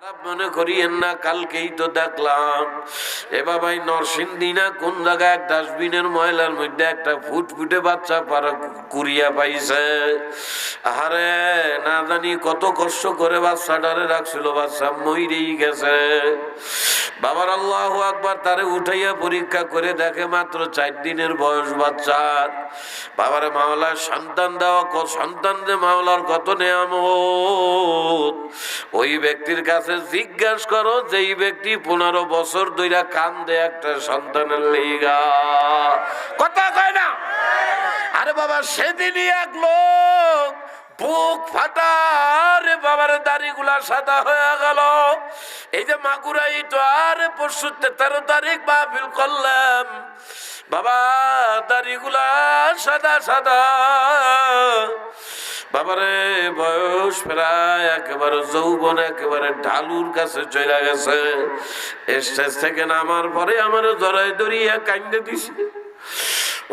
মনে করিয়েন না, কালকেই তো দেখলাম এ বাবাই নরসিংদী না কোন জায়গায় এক ডাস্টবিনের ময়লার মধ্যে একটা ফুটফুটে বাচ্চা কুড়িয়া পাইছে। আরে না জানি কত কষ্ট করে বাচ্চাটারে রাখছিল, বাচ্চা মইরেই গেছে। বাবার আল্লাহু আকবার, তারে উঠাইয়া পরীক্ষা করে দেখে মাত্র 4 দিনের বয়স বাচ্চার। বাবারে মাওলার সন্তান দেওয়া, সন্তান যে মাওলার কত নেয়ামত। ওই ব্যক্তির কাছে জিজ্ঞাস করো যেই ব্যক্তি 15 বছর ধইরা কান্দে একটা সন্তানের লেগা, কথা কয় না। আরে বাবা সেদিনই এক লোক বুক ফাটার বাবার দাড়িগুলা সাদা হয়ে গেল। এই যে মাগুরাই তো আর পরশু 13 তারিখ মাহফিল করলাম, বাবা দাড়িগুলা সাদা সাদা। বাবারে বয়স প্রায় একেবারে যৌবন, একেবারে ঢালুর কাছে চলে গেছে। স্টেজ থেকে নামার পরে আমার জড়াই ধরিয়া কান্দে দিছে।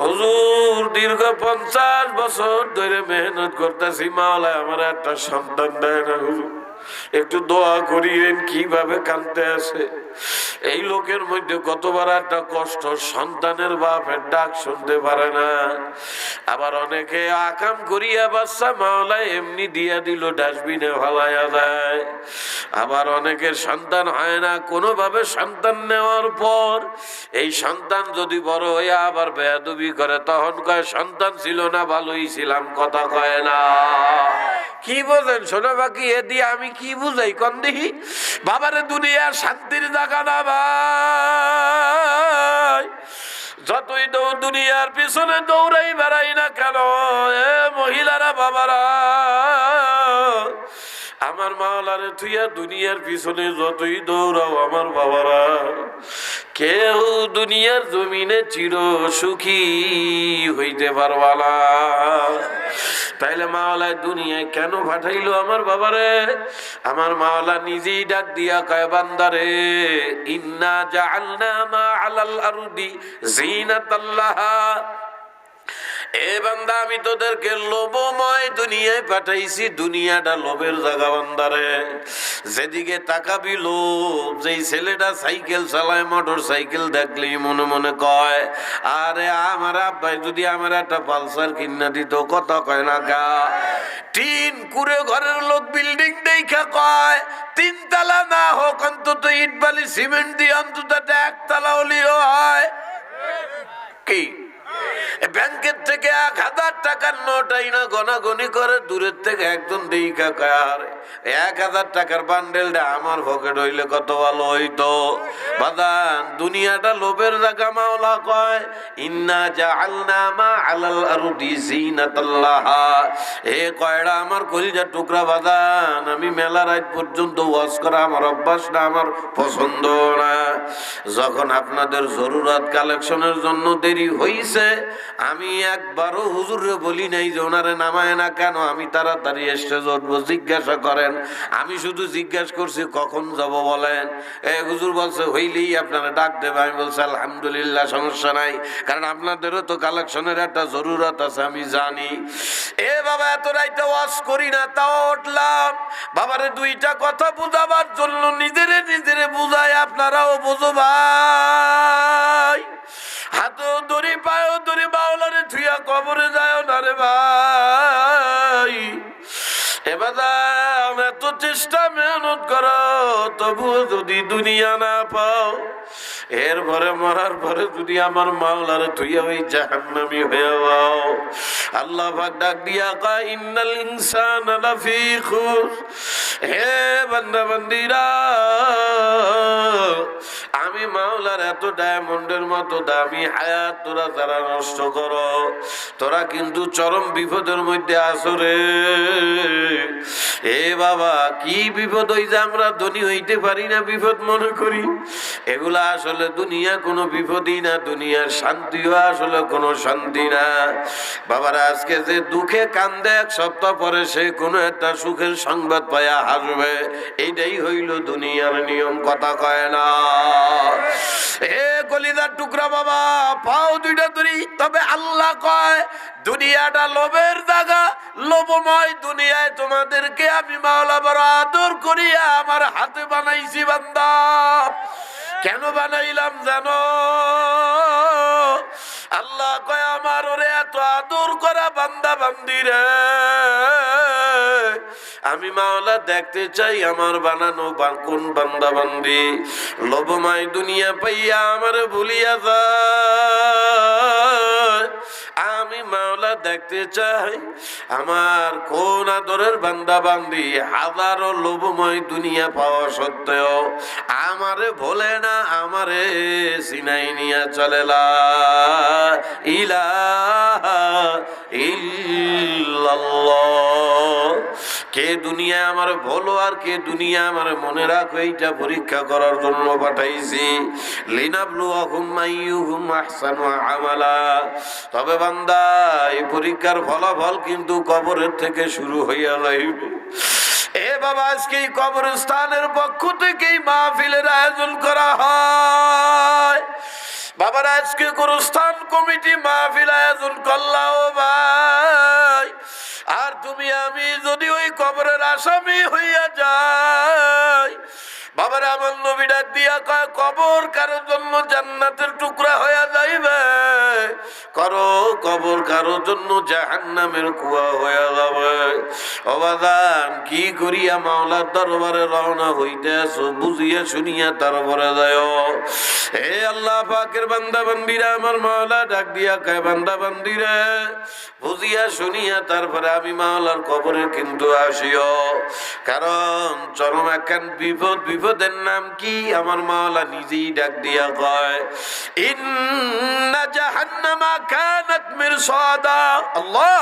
হুজুর দীর্ঘ 50 বছর ধরে মেহনত করতেছি, মাওলা আমার একটা সন্তান দেয় না হুজুর, একটু দোয়া করিয়েন। কিভাবে কাঁদতে আছে এই লোকের মধ্যে, কতবার একটা কষ্ট, সন্তানের বাপের ডাক শুনতে পারে না। আবার অনেকে আকাম করিয়া বাচ্চা মাওলা এমনি দিয়া দিল, ডাস্টবিনে ফেলাইয়া যায়। আবার অনেকের সন্তান হয় না, কোনোভাবে সন্তান নেওয়ার পর এই সন্তান যদি বড় হইয়া আবার বেয়াদবি করে, তখন কয় সন্তান ছিল না, ভালোই ছিলাম, কথা কয় না। কি বোঝেন শোনা বাকি এ দিয়ে আমি কি বুঝাই কন দেখি? বাবারে দুনিয়া শান্তির জায়গা না ভাই, যতই দুনিয়ার পিছনে দৌড়াই বেড়াই না কেন, এ মহিলারা বাবারা, আমার মাওলারে তুইয়া দুনিয়ার পিছনে যতই দৌড়াও আমার বাবারা, কেউ দুনিয়ার জমিনে চির সুখী হইতে পারবা না। তাইলে মাওলায় দুনিয়ায় কেন পাঠাইলো আমার বাবারে? আমার মাওলা নিজেই ডাক দিয়া কয়, বান্দারে ইন্না জাআলনা মা আলাল আরদি জিনাতাল লাহা, এ বান্দা আমি তোদেরকে লোভময় দুনিয়ায় পাঠাইছি, দুনিয়াটা লোভের জায়গা বান্দারে। যেদিকে তাকাবি লোভ। যেই ছেলেটা সাইকেল চালায়, মোটর সাইকেল দেখলেই মনে মনে কয়, আরে আমার আব্বাই যদি আমার একটা পালসার কিনা দিত, কথা কয় না গা। টিন কুড়ে ঘরের লোক বিল্ডিং দেখা কয় 3 তলা না হোক, অন্তত ইট বালি সিমেন্ট দিয়ে অন্তত 1 তলা হলেও হয়। কি ব্যাংকের থেকে 1000 টাকার নোট আইনা গনাগনি করে, দূরের থেকে একজন দেখা কয় 1000 টাকার বান্ডেলটা আমার পকেট হইলে কত ভালো হইতো। বাদান দুনিয়াটা লোভের জায়গা। মাওলা কয় ইন্না জাআলনা মা আলাল আরদি জিনাতাল লাহা, এ কয়টা আমার কলিজার টুকরা বাদান, আমি মেলা রাত পর্যন্ত ওয়াজ করা আমার অভ্যাস না, আমার পছন্দ না। যখন আপনাদের জরুরত কালেকশনের জন্য দেরি হইছে, আমি একবারও হুজুরে বলি নাই যে ওনারে নামায় না কেন, আমি তাড়াতাড়ি স্টেজে উঠবো, জিজ্ঞাসা করেন। আমি শুধু জিজ্ঞাসা করছি কখন যাব বলেন। হুজুর বলছে হইলেই আপনারা ডাক দেবে। আমি বলছি আলহামদুলিল্লাহ, সমস্যা নাই, কারণ আপনাদেরও তো কালেকশনের একটা জরুরত আছে, আমি জানি। বাবা এত রাইতে ওয়াজ করি না, তাও উঠলাম বাবারে 2টা কথা বুঝাবার জন্য, নিজেরে বুঝাই, আপনারাও বুঝো ভাই। হাতও ধরি পায়েও ধরি, বাউলারে থুইয়া কবরে যায় না রে ভাই। এবার এত চেষ্টা মেহনত করো, তবুও যদি দুনিয়া না পাও, এরপরে মরার পরে যদি আমার মাওলারে থুইয়া ওই জাহান্নামী হয়ে যাও, আল্লাহ পাক ডাক দিয়া কয় ইন্নাল ইনসানা লাফি খুস, হে বান্দা বান্দিরা, আমি মাওলার এত ডায়মন্ডের মতো দামি হায়াত তোরা যারা নষ্ট করো, তোরা কিন্তু চরম বিপদের মধ্যে আছো রে। বাবা কি বিপদ হই যে আমরা ধনী হইতে পারি না, বিপদ মনে করি। এগুলা আসলে দুনিয়া কোনো বিপদই না, দুনিয়ার শান্তিও আসলে কোনো শান্তি না। বাবারা আজকে যে দুঃখে কান্দে, 1 সপ্তাহ পরে সে কোনো একটা সুখের সংবাদ পাইয়া হাসবে, এইটাই হইল দুনিয়ার নিয়ম, কথা কয় না। এ কলিজার টুকরা বাবা, পাও দুইটা ধরি। তবে আল্লাহ কয় দুনিয়াটা লোভের জায়গা, লোভময় দুনিয়ায় তোমাদেরকে আমি মাওলা বড় আদর করিয়া আমার হাতে বানাইছি বান্দা। কেন বানাইলাম জানো? আল্লাহ কয় আমার ওরে এত আদর করা বান্দা বান্দিরে আমি মাওলা দেখতে চাই আমার বানানো কোন বান্দা বান্দি লোভময় দুনিয়া পাইয়া আমার ভুলিয়া যায়। আমি মাওলা দেখতে চাই আমার কোন আদরের বান্দা বান্দি হাজারো লোভময় দুনিয়া পাওয়া সত্ত্বেও আমারে ভোলে না, আমারে সিনাই নিয়া চলে লা ইলাহা ইল্লাল্লাহ। কে দুনিয়া আমার ভোলো আর কে দুনিয়া আমার মনে রাখো, এইটা পরীক্ষা করার জন্য পাঠাইছি। লিনাবলুয়াকুম আইয়ুকুম আহসানু আমালা। তবে বান্দা এই পরীক্ষার ফলাফল কিন্তু কবরের থেকে শুরু হইয়া যাইবে। এ বাবা, আজকে এই কবরস্থানের পক্ষ থেকে মাহফিলের আয়োজন করা হয়। বাবার আজকে গোরস্থান কমিটি মাহফিল আয়োজন করলাও ভাই। আর তুমি আমি যদি ওই কবরের আসামি হইয়া যাই, বাবার আমার নবী ডাক দিয়া কয় কবর কারোর জন্য জান্নাতের টুকরা হইয়া যাইবে, করো কবর কারোর জন্য জাহান্নামের কুয়া হইয়া যাবে। অবাদান কি করিয়া মাওলার দরবারে রওনা হইতেছো, বুঝিয়া শুনিয়া তারপরে যায়। হে আল্লাহ পাকের বান্দা বান্দিরা, আমার মাওলা ডাক দিয়া কয় বান্দা বান্দিরা বুঝিয়া শুনিয়া তারপরে আমি মাওলার কবরে কিন্তু আসিও। কারণ চরম একখান বিপদ, বিপদের নাম কি আমার মাওলা নিজেই ডাক দিয়া কয় ইন্না জাহান্নামা কানাত মিরসাদা। আল্লাহ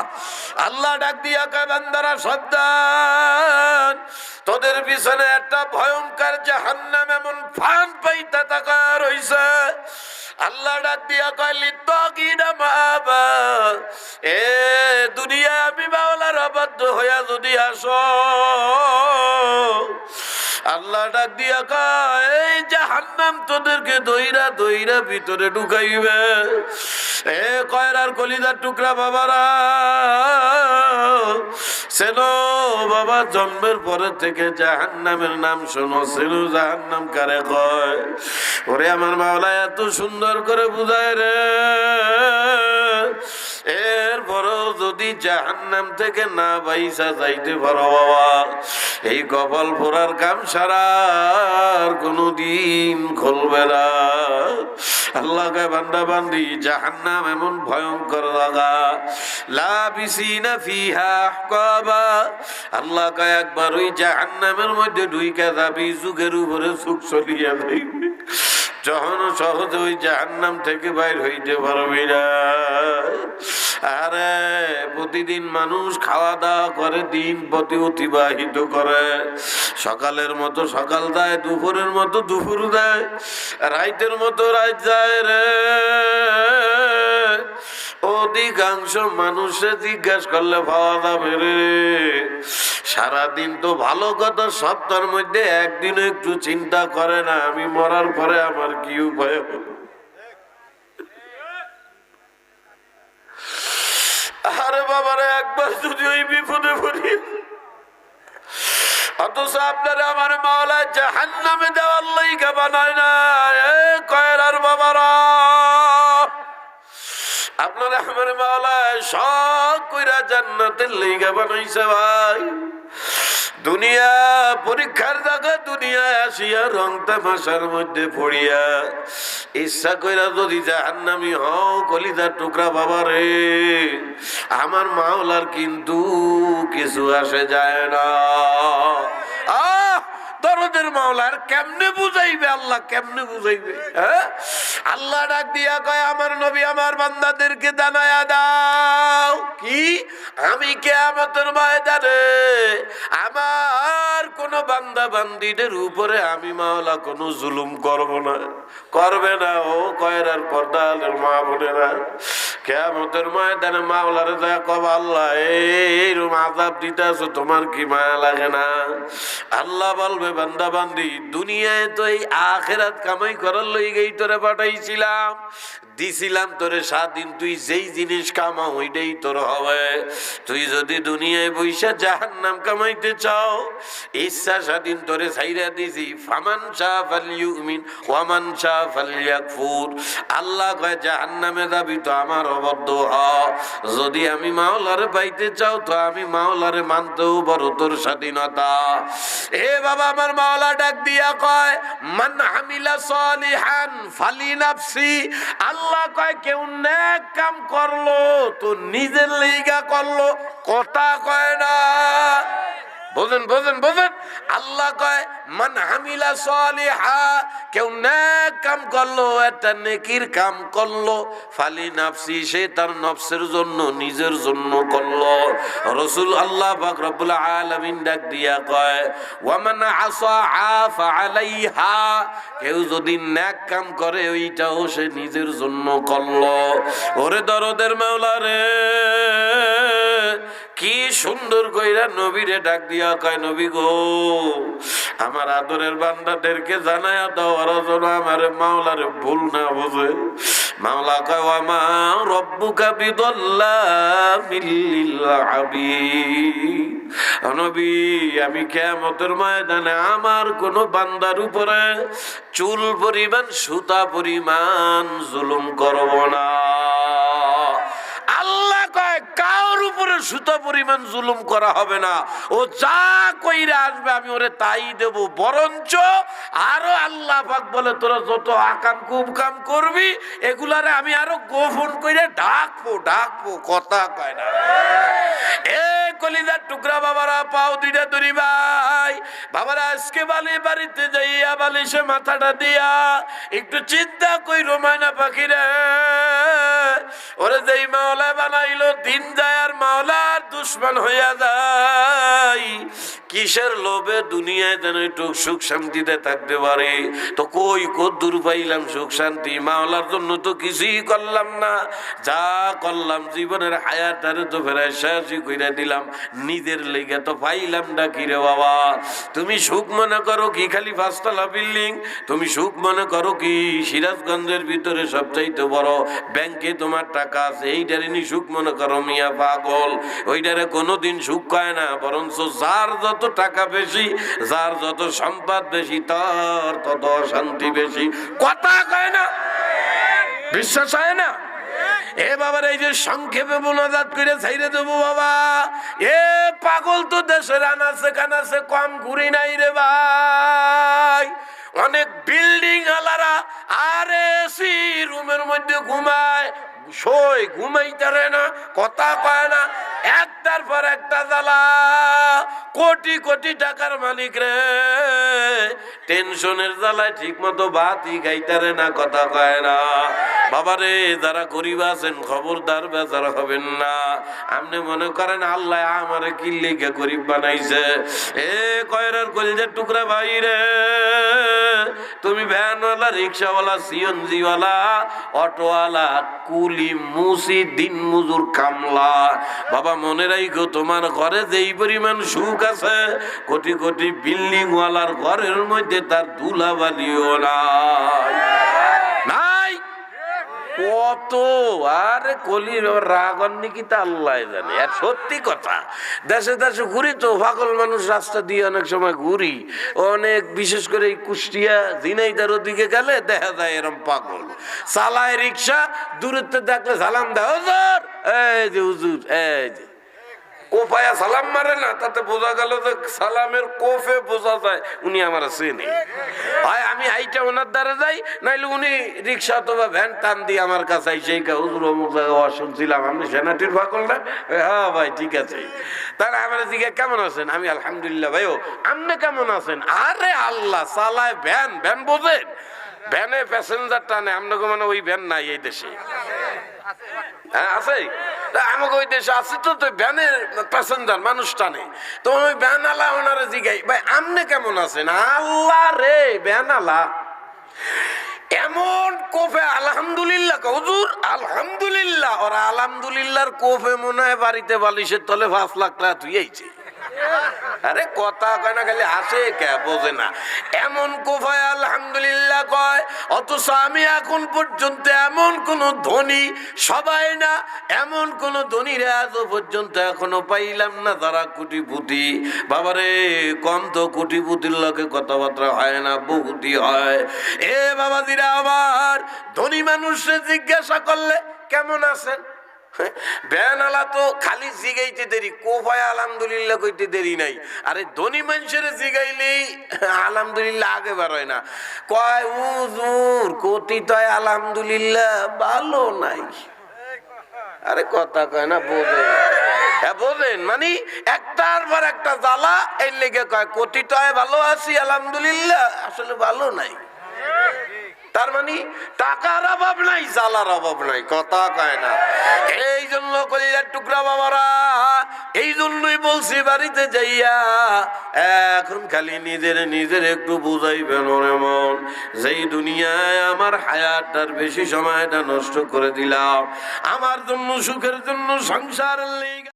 আল্লাহ ডাক দিয়া কয় বান্দারা সাবধান, তোদের পিছনে একটা ভয়ঙ্কর জাহান্নাম এমন ফান পাইতা থাকা রইছে। আল্লাহ ডাক দিয়া কয় লিত্তাকিনা মাআবা। এ দুনিয়া আমি মাওলার অবাধ্য হইয়া যদি আসো, আল্লাহ ডাক দিয়া কয় এই জাহান্নাম তোদেরকে দইরা দইরা ভিতরে ঢুকাইবে। এ কয়রার কলিজার টুকরা বাবারা, সেনো বাবা জন্মের পরে থেকে জাহান্নামের নাম শোনো। সেনো জাহান্নাম কারে কয়? ওরে আমার মাওলা এত সুন্দর করে বুঝায় রে। এরপরও যদি জাহান্নাম থেকে না বাইসা যাইতে পারো বাবা, এই কপাল পোড়ার কাম সারার কোনদিন খুলবে না। আল্লাহ কে বান্দা বান্দি, জাহান্নাম এমন ভয়ঙ্কর জায়গা, লাবিসিনা ফিহা আহকাবা। আল্লাহ কে একবার ওই জাহান্নামের মধ্যে ঢুইকা যাবি, যুগের উপরে সুখ চলিয়া যাইবে, যখন সহজে ওই জাহান্নাম থেকে বাইর হইতে পারবি না। আরে প্রতিদিন মানুষ খাওয়া দাওয়া করে, দিন প্রতি অতিবাহিত করে। সকালের মতো সকাল দেয়, দুপুরের মতো দুপুর দেয়, রাইতের মতো রাত যায় রে। অধিকাংশ মানুষে জিজ্ঞাসা করলে পাওয়া যাবে রে, সারাদিন তো ভালো কথা, সপ্তাহের মধ্যে একদিন একটু চিন্তা করে না আমি মরার পরে আমার কি উপায় হবে। আরে বাবারে, একবার যদি ওই বিপদে পড়ি, অথচ আপনারা আমার মাওলা জাহান্নামে দেওয়ার লাইগা বানায় না। কয়রার বাবারা, আপনারা আমার মাওলা শখ কইরা জান্নাতের লাইগা বানাইছে ভাই। দুনিয়া পরীক্ষার জায়গা, দুনিয়ায় আসিয়া রং তামাশার মধ্যে পড়িয়া ইচ্ছা কইরা যদি জাহান্নামী হও, কলিজার টুকরা বাবা রে, আমার মাওলার কিন্তু কিছু আসে যায় না। দরদের মাওলার কেমনে বুঝাইবে আল্লাহ, কেমনে বুঝাইবে? আল্লাহ ডাক দিয়া কয় আমার নবী আমার বান্দাদেরকে জানায়া দাও কি, আমি কিয়ামতের ময়দানে আমার কোন বান্দা বান্দীদের উপরে আমি মাওলা কোনো জুলুম করব না, করবে না। ও কয়রার পর্দালের মা বোনেরা, কিয়ামতের ময়দানে মাওলারে যা কব, আল্লাহ এইরকম আযাব দিতেছো, তোমার কি মায়া লাগে না? আল্লাহ বলবে, বান্দা বান্দি, দুনিয়ায় তো এই আখিরাত কামাই করার লইগেই তোরে পাঠাইছিলাম, দিছিলাম তোরে স্বাধীন, তুই যেই জিনিস কামাও ওইটাই তোর হবে। তুই যদি দুনিয়ায় বইসা জাহান্নাম কামাইতে চাও, ইচ্ছা স্বাধীন তোরে ছাইরা দিছি। ফামান শাআ ফালইউমিন ওয়া মান শাআ ফালইয়াকফুর। আল্লাহ কয়, জাহান্নামে যাবি তো আমার অবাধ্য হ, যদি আমি মাওলারে পাইতে চাও তো আমি মাওলারে মানতেও বড় তোর স্বাধীনতা। এ বাবা, আমার মাওলা ডাক দিয়া কয়, মান আমিলা সালিহান ফালিনাফসি। আল্লাহ কয়, কেউ নেক কাম করলো তো নিজের লিগা করলো, কথা কয় না। বোঝেন বোঝেন বোঝেন, আল্লাহ কয় মান আমিলা সালিহা, কেউ নেক কাম করলো, একটা নেকির কাম করলো, ফালি নাফসি, সে তার নফসের জন্য, নিজের জন্য করলো। রাসূল আল্লাহ পাক রব্বুল আলামিন ডাক দিয়া কয়, ওয়া মান আসা ফা আলাইহা, কেউ যদি নেক কাম করে ওইটাও সে নিজের জন্য করলো। ওরে দরদের মাওলা রে, কি সুন্দর কইরা নবীরে ডাক দিয়া কয়, নবী গো, আমার আদরের বান্দাদেরকে জানায়া দাও, ওরা যেন আমার মাওলারে ভুল না বোঝে। মাওলা কয়, ওয়া মা রব্বুকা বিযাল্লামিল লিল আবিদ। নবী, আমি কিয়ামতের ময়দানে আমার কোন বান্দার উপরে চুল পরিমাণ, সুতা পরিমাণ জুলুম করব না। আল্লাহ কয়, কার উপরে সুতা পরিমাণ জুলুম করা হবে না, ও যা কইরা আসবে আমি ওরে তাই দেব। বরঞ্চ আরো আল্লাহ পাক বলে, তোরা যত আকাম কুবকাম করবি এগুলারে আমি আরো গোপন কইরা ডাকবো ডাকবো, কথা কয় না। এ কলিজার টুকরা বাবারা, পাও দুইটা ধরি ভাই, বাবারা আজকে বাড়িতে যাইয়া বালিশে মাথাটা দিয়া একটু চিন্তা কইরো, ময়না পাখিরে, ওরে যেই মাওলা বানাইলো, দিন যায় আর মাওলার দুশ্মন হইয়া যায়। কিসের লোভে দুনিয়ায় যেন একটু সুখ শান্তিতে থাকতে পারে, তো কই কদ্দুর পাইলাম সুখ শান্তি? মাওলার জন্য তো কিছুই করলাম না, যা করলাম জীবনের হায়াতারে তো ফেরায় শেষই কইরা দিলাম, নিজের লেগে তো পাইলাম না। কিরে বাবা, তুমি সুখ মনে করো কি খালি 5 তলা বিল্ডিং? তুমি সুখ মনে করো কি সিরাজগঞ্জের ভিতরে সবচাইতে বড় ব্যাংকে তোমার টাকা আছে? এইটারে নি সুখ মনে করো? মিয়া পাগল, ওইটারে কোনোদিন সুখ কয় না। বরঞ্চ যার যত টাকা বেশি, যার যত সম্পদ বেশি, তার তত শান্তি বেশি, কথা কয় না? বিশ্বাস হয় না? এ বাবার, এই যে সংক্ষেপে মোনাজাত করে ছাইরে দেবো বাবা, এ পাগল তো দেশের আনাচে কানাচে কম ঘুরি নাই রে ভাই। অনেক বিল্ডিং আলারা আর এসি রুমের মধ্যে ঘুমায়, শোয়, ঘুমাইতারে না, কথা কয় না, একটার পর একটা জ্বালা। কোটি কোটি টাকার মালিক রে, টেনশনের জ্বালায় ঠিক মতো ভাতই খাইতারে না, কথা কয় না। বাবারে, যারা গরিব আছেন খবরদার বেজার হবেন না। আপনি মনে করেন আল্লাহ আমারে কি লিখে গরিব বানাইছে? এ কয়রার কলিজার টুকরা ভাই রে, তুমি ভ্যানওয়ালা, রিক্সাওয়ালা, সিএনজিওয়ালা, অটোওয়ালা, কুলি, মুসি, দিন মজুর, কামলা, বাবা মনে রাখো, তোমার ঘরে যেই পরিমাণ সুখ আছে, কোটি কোটি বিল্ডিং ওয়ালার ঘরের মধ্যে তার ধুলাবালিও নাই। কত আর কলির রাগন নাকি তা আল্লাহ জানে। আর সত্যি কথা, দেশে দেশে ঘুরি তো, পাগল মানুষ রাস্তা দিয়ে অনেক সময় ঘুরি, অনেক বিশেষ করে এই কুষ্টিয়া ঝিনাইদার ওদিকে গেলে দেখা যায় এরম পাগল চালায় রিক্সা, দূরত্বে দেখলে সালাম দেয়, হুজুর, এই যে হুজুর, এই যে কোপায়া সালাম মারে না, তাতে বোঝা গেল যে সালামের কোফে বোঝা যায় উনি আমার চেনে। হয় আমি হাইটা ওনার দ্বারা যাই, নাইলে উনি রিক্সা অথবা ভ্যান টান দিয়ে আমার কাছে আইসে, হুজুর অমুক জায়গায় শুনছিলাম আপনি সেনাটির পাগল না? হ্যাঁ ভাই, ঠিক আছে। তাহলে আমার দিকে কেমন আছেন? আমি আলহামদুলিল্লাহ। ভাইও আপনি কেমন আছেন? আরে আল্লাহ, চালায় ভ্যান, ভ্যান বোঝেন? ভ্যানে প্যাসেঞ্জার টানে, আপনাকে মানে ওই ভ্যান নাই এই দেশে? হ্যাঁ আছে, আমাকে ওই দেশে আছে তো, ভ্যানের প্যাসেঞ্জার মানুষ টানে। তো ওই ভ্যান আলা ওনারা জিগাই, ভাই আপনি কেমন আছেন? আল্লাহ রে, ভ্যান আলা এমন কোফে আলহামদুলিল্লাহ হুজুর আলহামদুলিল্লাহ, ওরা আলহামদুলিল্লাহর কোফে মনে হয় বাড়িতে বালিশের তলে 5 লাখ টাকা ধুইয়েছে। আরে কথা কয় না, খালি হাসে কে, বোঝে না। এমন কোফায় আলহামদুলিল্লাহ কয়, অথচ আমি এখন পর্যন্ত এমন কোন ধনী, সবাই না, এমন কোন ধনীরে আজও পর্যন্ত এখনো পাইলাম না যারা কোটিপতি। বাবারে কম তো কোটিপতির লগে কথাবার্তা হয় না, বহুতি হয়। এ বাবাজিরা আমার, ধনী মানুষে জিজ্ঞাসা করলে কেমন আছেন, বেনালা তো খালি জিগাইতে দেরি, কোফায় আলহামদুলিল্লাহ কইতে দেরি নাই। আরে ধনী মানুষের জিগাইলেই আলহামদুলিল্লাহ আগে বার হয় না, কয় হুজুর কোটি তো আলহামদুলিল্লাহ ভালো নাই। আরে কথা কয় না, বোঝেন? হ্যাঁ বোঝেন, মানে একটার পর একটা জ্বালা, এর লেগে কয় কোটি তো ভালো আছি আলহামদুলিল্লাহ, আসলে ভালো নাই। তার মানে টাকার অভাব নাই, জ্বালার অভাব নাই, কথা কয় না। এই জন্য কলিজার টুকরা বাবারা, এই জন্যই বলছি বাড়িতে যাইয়া এখন খালি নিজের একটু বুঝাইবেন ওরে মন, যেই দুনিয়ায় আমার হায়াতটার বেশি সময়টা নষ্ট করে দিলাম আমার জন্য, সুখের জন্য, সংসারের লেগে।